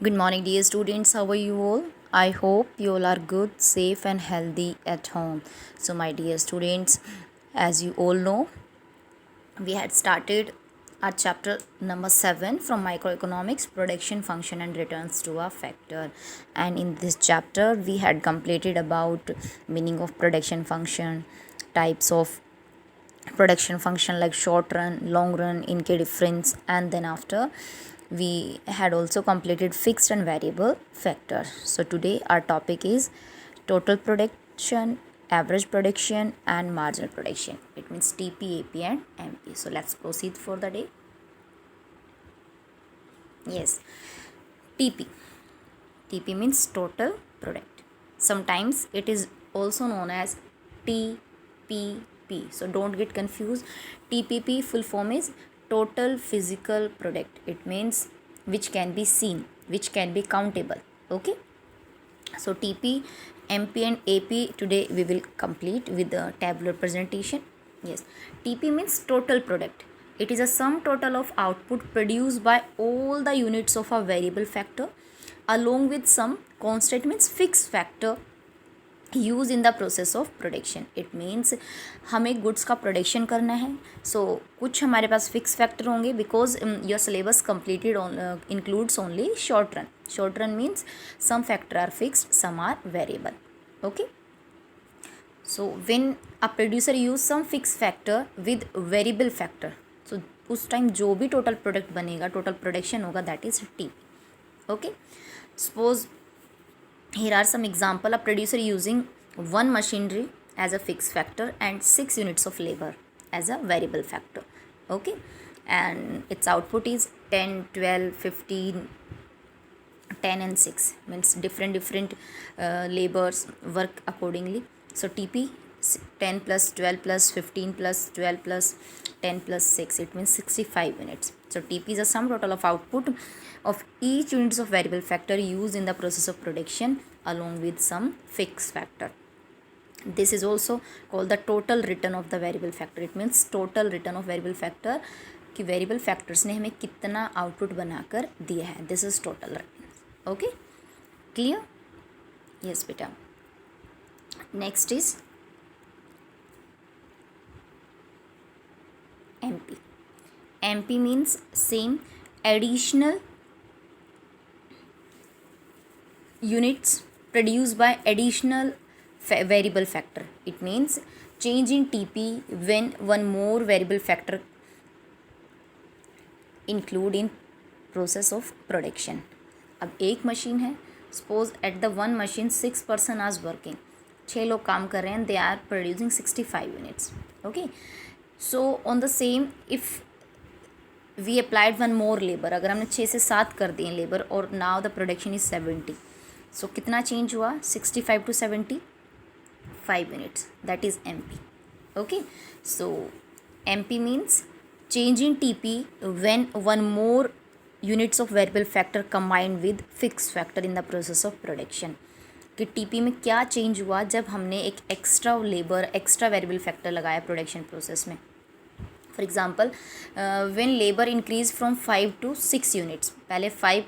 Good morning, dear students. How are you all? I hope you all are good, safe, and healthy at home. So, my dear students, as you all know, we had started our chapter number 7 from microeconomics production function and returns to a factor, and in this chapter we had completed about meaning of production function, types of production function like short run, long run, in k difference, and then after we had also completed fixed and variable factor. So today our topic is total production, average production, and marginal production. It means TP, AP, and MP. So let's proceed for the day. Yes, TP. TP means total product. Sometimes it is also known as TPP. So don't get confused. TPP full form is total physical product. It means which can be seen, which can be countable. Okay. So TP, MP, and AP today we will complete with the tabular presentation. Yes, TP means total product. It is a sum total of output produced by all the units of a variable factor along with some constant means fixed factor use in the process of production. It means हमें goods का production करना है. So कुछ हमारे पास fix factor होंगे because your syllabus completed includes only short run. Short run means some factor are fixed, some are variable. Okay. So when a producer use some fix factor with variable factor, so उस time जो भी total product बनेगा, total production होगा, that is T. Okay. Suppose here are some example. A producer using one machinery as a fixed factor and 6 units of labor as a variable factor. Okay, and its output is 10, 12, 15, 10 and 6 means different labors work accordingly. So TP 10 plus 12 plus 15 plus 12 plus 10 plus 6, it means 65 units. So TP is a sum total of output of each units of variable factor used in the process of production along with some fixed factor. This is also called the total return of the variable factor. It means total return of variable factor कि variable factors ने हमें कितना output बनाकर दिया है. This is total return. Okay, clear? Yes बेटा. Next is MP. MP means same additional units produced by additional variable factor. It means change in TP when one more variable factor include in process of production. अब एक machine है, suppose at the one machine 6 person आज working, 6 लोग काम कर रहे हैं, they are producing 65 units. Okay. So on the same if we applied one more labour, अगर हमने 6 से 7 कर दिए लेबर और नाउ द प्रोडक्शन इज 70, सो कितना चेंज हुआ? 65 to 75 units. That is MP. Okay. So MP means change in TP when one more units of variable factor combined with fixed factor in the process of production. कि TP में क्या change हुआ जब हमने एक extra labour, extra variable factor लगाया production process में. For example when labour increase from 5 to 6 units. पहले 5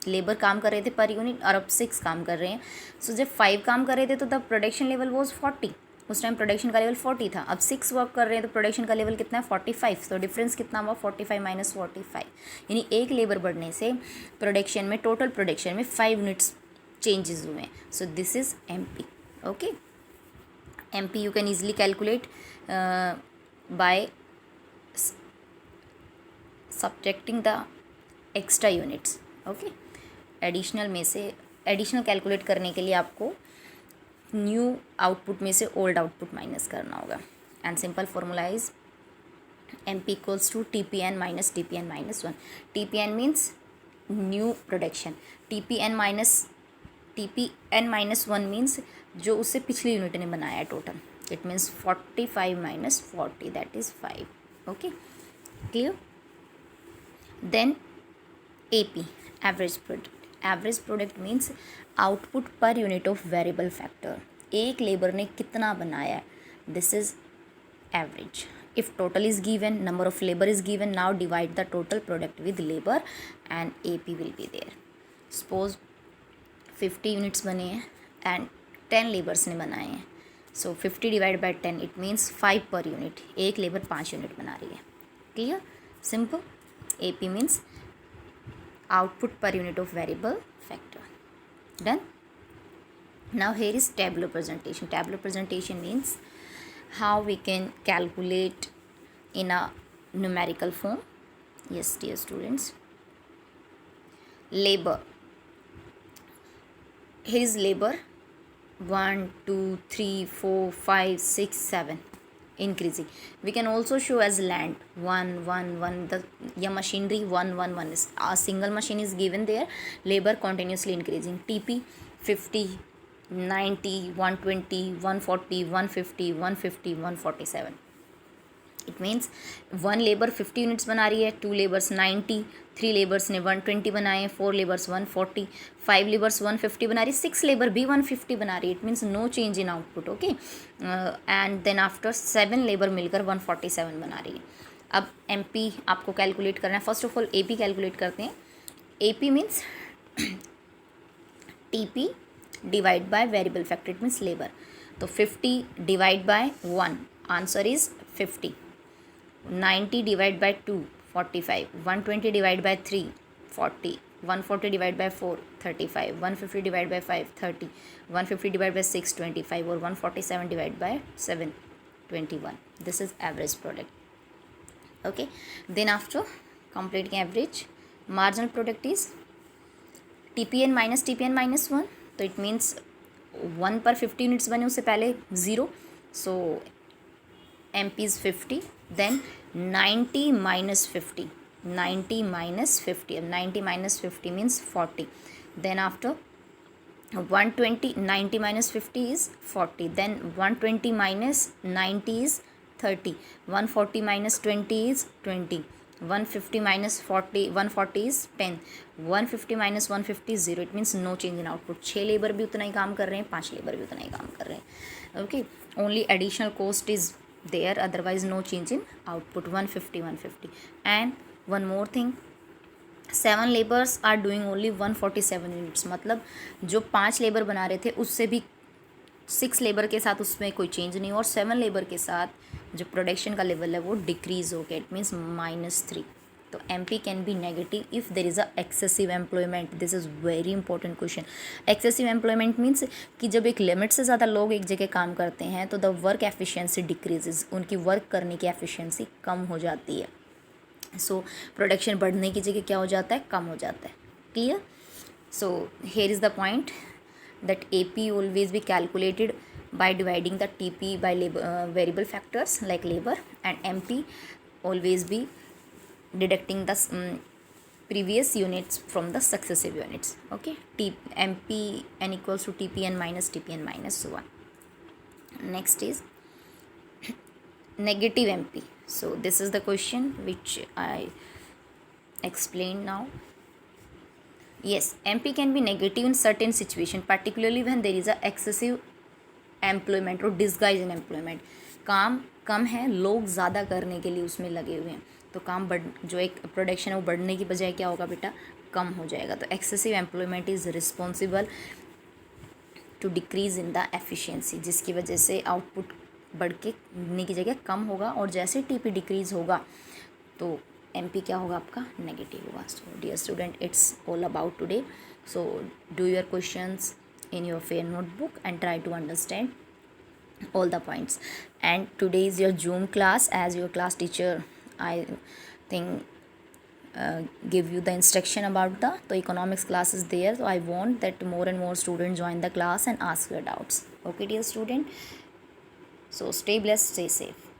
लेबर काम कर रहे थे पर यूनिट और अब 6 काम कर रहे हैं. सो जब 5 काम कर रहे थे तो द प्रोडक्शन लेवल वॉज 40. उस टाइम प्रोडक्शन का लेवल 40 था. अब 6 वर्क कर रहे हैं तो प्रोडक्शन का लेवल कितना है? 45. तो डिफरेंस कितना हुआ? 45 माइनस 45. यानी एक लेबर बढ़ने से प्रोडक्शन में, टोटल प्रोडक्शन में 5 यूनिट्स चेंजेस हुए हैं. So this is MP. Okay. MP you can easily calculate by subtracting the extra units. Okay. Additional में से एडिशनल कैलकुलेट करने के लिए आपको न्यू आउटपुट में से ओल्ड आउटपुट माइनस करना होगा. And simple formula is MP equals to TPN minus TPN minus 1. TPN means new production. TPN minus 1 means जो उससे पिछली यूनिट ने बनाया है total. It means 45 minus 40, that is 5. Okay, clear? Then AP, average product. Average product means output per unit of variable factor. एक labour ने कितना बनाया है, this is average. If total is given, number of labour is given, now divide the total product with labour and AP will be there. Suppose 50 units बने हैं and 10 labours ने बनाए हैं. सो 50 divide by 10 it means 5 per unit. एक labour 5 unit बना रही है. Clear, simple. AP means output per unit of variable factor. Done. Now here is tabular presentation. Tabular presentation means how we can calculate in a numerical form. Yes, dear students. Labor. Here is labor. 1, 2, 3, 4, 5, 6, 7. Increasing. We can also show as land. 1, 1, 1. The machinery 1, 1, 1 is a single machine is given there. Labor continuously increasing. TP 50. 90, 120, 140, 150, 150, 147. It means one labour 50 units बना रही है, 2 labours 90, 3 labours ने 120 बनाए, 4 labours 140, 5 labours 150 बना रही, 6 labour भी 150 बना रही. It means no change in output. Okay. And then after 7 labour मिलकर 147 बना रही है. अब MP आपको कैलकुलेट करना है. First of all AP calculate करते हैं. AP means TP divide by variable factor. It means labour. तो 50 divide by 1 answer is 50. 90 divide by 2 45. 120 divide by 3 40. 140 divide by 4 35. 150 divide by 5 30. 150 divide by 6 25 और 147 divide by 7 21. This is average product. Okay. Then after completing average marginal product is TPN minus TPN minus 1. तो it means 1 पर 50 units बने उससे पहले 0. So MP is 50. देन 90 minus 50. 90 minus 50. अब 90 minus 50 means 40. Then after 120 90 minus 50 is 40. Then 120 minus 90 is 30. 140 minus 20 is 20. 150 minus 40 140 is 10. 150 minus 150 is 0. It means no change in output. 6 labour भी उतना ही काम कर रहे हैं, 5 लेबर भी उतना ही काम कर रहे हैं. Okay. Only additional cost is there, otherwise no change in output. 150 150. And one more thing, 7 labours are doing only 147 units. मतलब जो 5 लेबर बना रहे थे उससे भी 6 लेबर के साथ उसमें कोई चेंज नहीं, और 7 लेबर के साथ जो प्रोडक्शन का लेवल है वो डिक्रीज हो गया. It means -3. तो MP can be negative if there is a excessive employment. This is very important question. Excessive employment means कि जब एक लिमिट से ज़्यादा लोग एक जगह काम करते हैं तो द वर्क एफिशिएंसी डिक्रीजेज. उनकी वर्क करने की एफिशिएंसी कम हो जाती है. सो प्रोडक्शन बढ़ने की जगह क्या हो जाता है, कम हो जाता है. Clear. So here is the point that AP always be calculated by dividing the TP by variable factors like labor, and MP always be deducting the previous units from the successive units. Okay. MP n equals to TPN minus TPN minus 1. Next is negative MP. So this is the question which I explained now. Yes, MP can be negative in certain situation, particularly when there is a excessive employment or disguise in employment. काम कम है, लोग ज़्यादा करने के लिए उसमें लगे हुए हैं, तो काम जो एक प्रोडक्शन है वो बढ़ने की बजाय क्या होगा बेटा, कम हो जाएगा. तो excessive employment is responsible to decrease in the efficiency, जिसकी वजह से आउटपुट बढ़ के की जगह कम होगा, और जैसे TP डिक्रीज होगा तो MP क्या होगा आपका, नेगेटिव होगा. So dear student, it's all about today. So do your questions in your fair notebook and try to understand all the points. And today is your Zoom class. As your class teacher, I think give you the instruction about the economics class is there. So I want that more and more students join the class and ask your doubts. Okay, dear student. So stay blessed, stay safe.